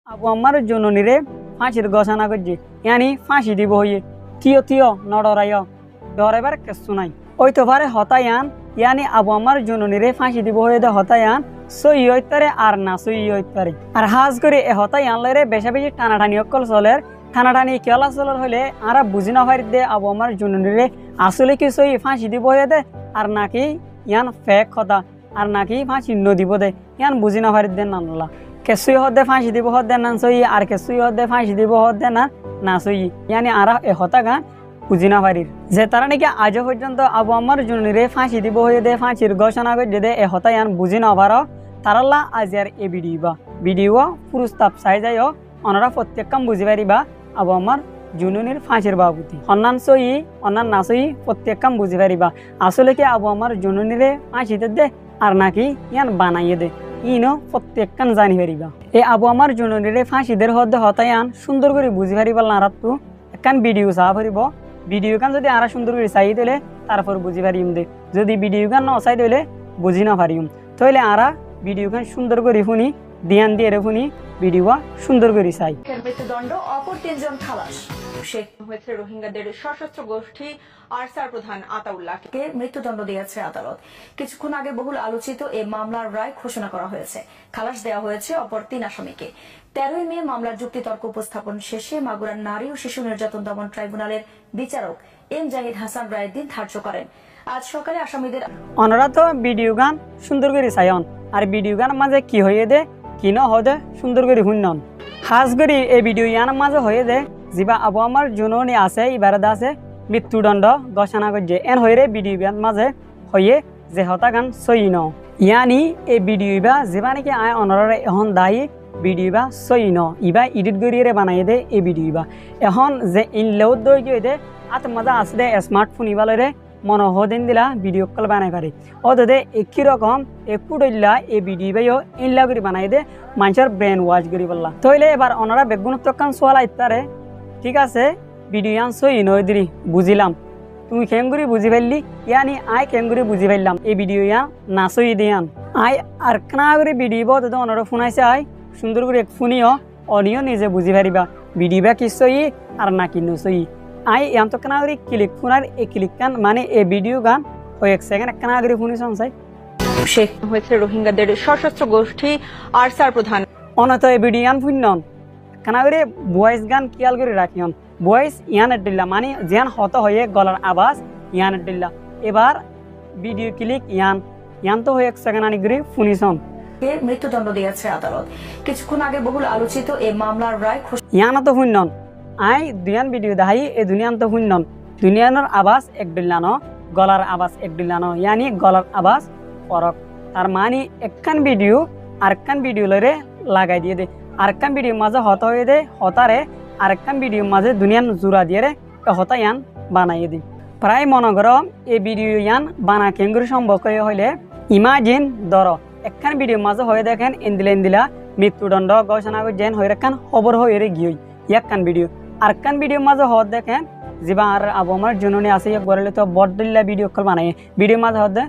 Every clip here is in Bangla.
আবু আম্মার জননীরে ফাঁসির ঘোষণা করছে ইয়ানি ফাঁসি দিব হইয়ে থিও থিও নডরাইয় ডরাইবার কিছু নাই ওই তো পারে হতায়ান ইয়ানি আবু আম্মার জননীরে ফাঁসি দিব হয়ে দে হতায়ান সই হইতারে আর না সই হইতারে আর হাজ করে এ হতায়ান লরে বেশা বেশি টানাটানি অকল চলের টানাটানি কেলা চলার হলে আরা বুঝি না পারি দে আবু আম্মার জননীরে আসলে কি সই ফাঁসি দিব হয়ে দে আর নাকি ইয়ান ফেক কথা আর নাকি ফাঁসি নদিব দে ইয়ান বুঝি না পারি দে নানলা কেসুই হদে ফাঁসি দিব হদে না সই আর কেসুই হদে ফাঁসি দিব হদে না সই ইয়ানি আরা এ হতা গান বুঝি না পারির যে তারা নাকি আজও পর্যন্ত আবু আম্মার জননীরে ফাঁসি দিব হয়ে দে ফাঁসির ঘোষণা করে দে এ হতা ইয়ান বুঝি না পারো তারাল্লা আজ আর এ ভিডিও পুরস্তাব চাই যাই ওনারা প্রত্যেক কাম বুঝি পারিবা আবু আম্মার জননীর ফাঁসির বাবুতি অন্যান সই অন্যান না সই প্রত্যেক কাম বুঝি পারিবা আসলে কি আবু আম্মার জননীরে ফাঁসিতে দে আর নাকি ইয়ান বানাইয়ে দে ইনো প্রত্যেক কান জানি পারিবা এই আবু আম্মার জননীরে ফাঁসিদের হদে হতায়ান সুন্দর করে বুঝি পারিবা নারাতু একখান ভিডিও চাওয়া পারিব ভিডিও গান যদি আরা সুন্দর করে চাই দিলে তারপর বুঝি পারিম দে যদি ভিডিও গান ন চাই দিলে বুঝি না পারিম তাহলে আরা ভিডিও গান সুন্দর করে শুনি ধ্যান দিয়ে শুনি ভিডিও সুন্দর করে চাই মৃত্যুদণ্ড অপর 3 জন খালাস শেখ হয়েছে রোহিঙ্গাদের সশস্ত্র গোষ্ঠী আরসার প্রধান আতাউল্লাহকে মৃত্যুদণ্ড দিয়েছে আদালত কিছুক্ষণ আগে বহুল আলোচিত এই মামলার রায় ঘোষণা করা হয়েছে খালাস দেওয়া হয়েছে অপর 3 আসামিকে 13ই মে মামলার যুক্তিতর্ক উপস্থাপন শেষে মাগুরার নারী ও শিশু নির্যাতন দমন ট্রাইব্যুনালের বিচারক এম জাহিদ হাসান রায়ের দিন ধার্য করেন আজ সকালে আসামিদের ওনারা তো ভিডিও গান সুন্দর করে চাইন আর ভিডিও গান মাঝে কি হয়ে দে কি ন হদে সুন্দর করে শুনন খাস করে এই ভিডিও ইয়ান মাঝে হয়ে দে যা আবু আম্মার জননী আছে ইবারদা আছে মৃত্যুদণ্ড ঘোষণা করছে এন হয়ে ভিডিও গান মাঝে হয়ে যে হতা গান সই ন ইয়ানি এই ভিডিও বা যা নাকি আয় অনরা এখন দায়ী ভিডিও বা সই ন ইবা এডিট করিয়ে বানাই দে এই ভিডিও বা এখন যে ইনলেও দই দে আত মজা আছে দে স্মার্টফোন ইবালরে মন হদিন দিলা ভিডিও কল বানাই পারে ও দে একই রকম একটু ডইলা এই ভিডিও বাইও ইনলা করে বানাই দে মানুষের ব্রেন ওয়াশ করি বললা তাইলে এবার ওনারা বেগুণত্ব কান সোয়ালা ইত্তারে ঠিক আছে ভিডিও আন সই নয় দিরি বুঝিলাম তুমি কেঙ্গুরি বুঝি পারলি ইয়ানি আই কেঙ্গুরি বুঝি পারলাম এই ভিডিও ইয়া না সই দিয়ান আই আর কানা করে ভিডিও বলতে তো ওনারা ফোনাইছে আই সুন্দর করে এক ফোনিও অনিও নিজে বুঝি পারিবা ভিডিও বা কি সই আর না কি নসই আই ইয়ান তো কানা করে ক্লিক ফোনার এই ক্লিক কান মানে এই ভিডিও গান ও এক সেকেন্ড কানা করে ফোনি সংসাই শেখ হয়েছে রোহিঙ্গাদের সশস্ত্র গোষ্ঠী আরসার প্রধান অনত এই ভিডিও গান ফুনন কানা করে ভয়েস গান কিয়াল করে রাখিয়ন ভয়েস ইয়ান দিল্লা মানে যেন হত হয়ে গলার আওয়াজ ইয়ান দিল্লা এবার ভিডিও ক্লিক ইয়ান তো হয়ে এক সেকেন্ড আনি করে ফুনিছন মৃত্যুদণ্ড দিয়েছে আদালত কিছুক্ষণ আগে বহুল আলোচিত এই মামলার রায় ইয়ান তো শুনন আই দুনিয়ান ভিডিও দেখাই এই দুনিয়ান তো শুনন দুনিয়ানোর আওয়াজ এক দিল্লানো গলার আওয়াজ এক দিল্লানো ইয়ানি গলার আওয়াজ ফরক তার মানে একখান ভিডিও আরেকখান ভিডিও লরে লাগাই দিয়ে দে আরেকখান ভিডিও মাঝে হত হয়ে দে হতারে আরেকখান ভিডিও মাঝে দুনিয়ান জোড়া দিয়ে রে হতা ইয়ান বানাইয়ে দি প্রায় মনে করো এই ভিডিও ইয়ান বানা কেঙ্গুরি সম্ভব হইলে ইমাজিন ধরো একখান ভিডিও মাঝে হয়ে দেখেন ইন্দিলা মৃত্যুদণ্ড ঘোষণা করে যেন হয়ে রাখান খবর হয়ে রে গিয়ে একখান ভিডিও আরেকখান ভিডিও মাঝে হত দেখেন যা আর আবু আম্মার জননী আছে গড়লে তো বড়দিল্লা ভিডিও কল বানাই ভিডিও মাঝে হতে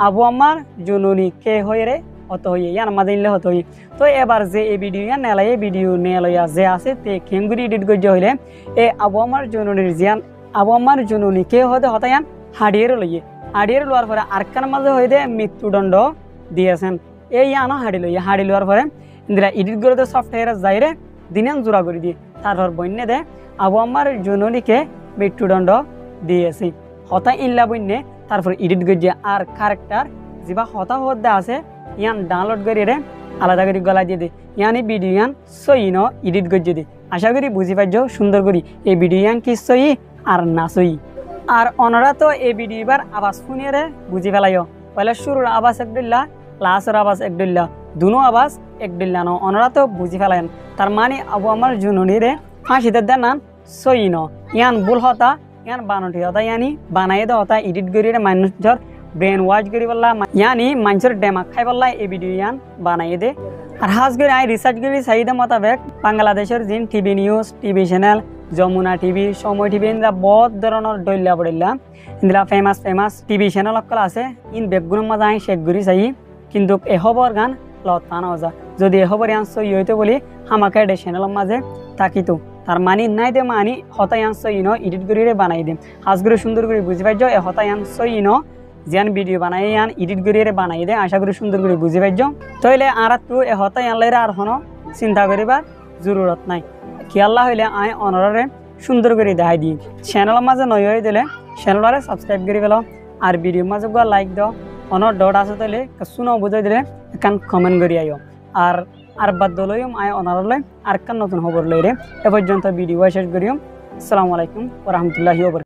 আবু আম্মার জননী কে হয়ে রে হত হয়ে ইয়ান মাঝে ইনলে হত হয়ে তো এবার যে এই ভিডিও ইয়ান নেলাই ভিডিও নিয়ে লইয়া যে আছে তে কেঙ্গুরি এডিট করতে হইলে এই আবু আম্মার জননীর জিয়ান আবু আম্মার জননী কে হতে হতায়ান হাড়িয়ে লইয়ে লোয়ার পরে আরেকখান মাঝে হয়ে দে মৃত্যুদণ্ড দিয়েছেন এই ইয়ানো হাড়ি লোয়ার পরে ইন্দিরা এডিট করে দে সফটওয়্যার যাইরে দিনান জোড়া করে দিয়ে তারপর বন্যে দে আবু আম্মার জননীকে মৃত্যুদণ্ড দিয়েছে হতা ইনলা বন্যে তারপর এডিট করে আর ক্যারেক্টার যা হতা হতে আছে ইয়ান ডাউনলোড করে রে আলাদা করে গলা দিয়ে দে ইয়ানি ভিডিও ইয়ান সই ন এডিট করে দে আশা করি বুঝি পাইছ সুন্দর করি এই ভিডিও ইয়ান কি সই আর না সই আর ওনারা তো এই ভিডিও এবার আওয়াজ শুনিয়ে রে বুঝি ফেলাইও পয়লা শুরুর আওয়াজ একদিল্লা লাস্টের আওয়াজ একদিল্লা দুনো আওয়াজ একদিল্লা ন ওনারা তো বুঝি ফেলাইন তার মানে আবু আম্মার জননী রে ফাঁসিতে দেন সই ন ইয়ান ভুল হতা ইয়ান বানটি হতা ইয়ানি বানাইয়ে দে হতা এডিট করে রে মানুষের ব্রেন ওয়াশ করি বললা ইয়ানি মানুষের ডেমাক খাই বললা এই ভিডিও ইয়ান বানাইয়ে দে আর হাজ করে আই রিসার্চ করি চাহিদা মোতাবেক বাংলাদেশের যিন TV news TV channel Jamuna TV Somoy TV ইন্দিরা বহুত ধরনের ডইলা পড়িলা ইন্দিরা ফেমাস টিভি চ্যানেল অকল আছে ইন বেগুনের মাঝে আই শেখ ঘুরি চাই কিন্তু এ খবর গান লতানো যা যদি খবর আনছ ইতে বলি হামাকে ডে চ্যানেলের মাঝে থাকিতো তার মানি নাই দে মানি হতাই আনছ ইনো এডিট করিয়ে বানাই দিম হাজগুলো সুন্দর করে বুঝি পাইছ এ হতাই আনছ ইনো যেন ভিডিও বানাই আন এডিট করিয়ে বানাই দে আশা করি সুন্দর করে বুঝি পাইছ তাইলে আর তো এ হতাই আনলে আর হনো চিন্তা করিবার জরুরত নাই কি আল্লাহ হইলে আয় অনরে সুন্দর করে দেখাই দিই চ্যানেলের মাঝে নয় হয়ে দিলে চ্যানেলরে সাবস্ক্রাইব করে ফেলো আর ভিডিওর মাঝে গিয়ে লাইক দাও অনর ডট আছে তাহলে শুনো বুঝাই দিলে এখান কমেন্ট করি আইও আর বাদ দলইম আয় অনারলে আর কান নতুন খবর লইরে এ পর্যন্ত ভিডিও শেষ করিও আসসালামু আলাইকুম ওয়া রাহমাতুল্লাহি ওয়া বারাকাতুহু।